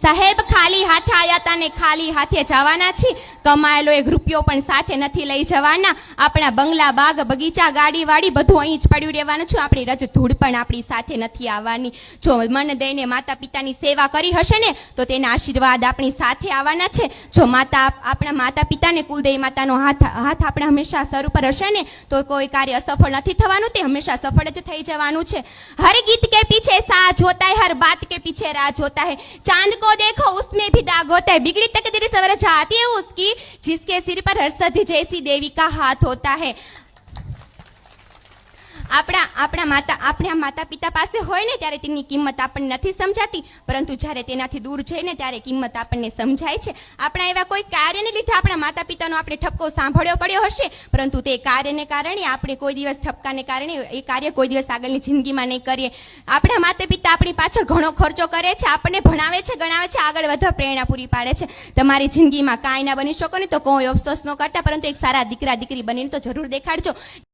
સાહેબ ખાલી હાથે આયા હતા ને ખાલી હાથે જવાના છીએ. કમાયેલો એક રૂપિયો પણ સાથે નથી લઈ જવાના. આપણા બંગલા, બાગ, બગીચા, ગાડી વાડી બધું અહીં જ પડ્યું રહેવાનું છે. આપણી રજ ધૂળ પણ આપણી સાથે નથી આવવાની. જો મન દઈને માતા પિતાની સેવા કરી હશે ને તો તેના આશીર્વાદ આપણી સાથે આવવાના છે. જો આપણા માતા પિતાને કુલદેવી માતાનો હાથ આપણા હંમેશા સર ઉપર હશે ને તો કોઈ કાર્ય અસફળ નથી થવાનું, તે હંમેશા સફળ જ થઈ જવાનું છે. हर गीत के पीछे साज होता है, हर बात के पीछे राज होता है. चांद को देखो उसमें भी दाग होता है. बिगड़ी तकदीर सवर जाती है उसकी जिसके सिर पर हर्षद जैसी देवी का हाथ होता है. આપણા માતા પિતા પાસે હોય ને ત્યારે તેની કિંમત આપણને નથી સમજાતી, પરંતુ જ્યારે તેનાથી દૂર જઈને ત્યારે કિંમત આપણને સમજાય છે. આપણા એવા કોઈ કાર્યને લીધે આપણા માતા પિતાનો આપણે ઠપકો સાંભળ્યો પડ્યો હશે, પરંતુ તે કાર્યને કારણે આપણે કોઈ દિવસ ઠપકાને કારણે એ કાર્ય કોઈ દિવસ આગળની જિંદગીમાં નહીં કરીએ. આપણા માતા પિતા આપણી પાછળ ઘણો ખર્ચો કરે છે, આપણને ભણાવે છે, ગણાવે છે, આગળ વધવા પ્રેરણા પૂરી પાડે છે. તમારી જિંદગીમાં કાંઈ ના બની શકો ને તો કોઈ અફસોસ ન કરતા, પરંતુ એક સારા દીકરા દીકરી બનીને તો જરૂર દેખાડજો.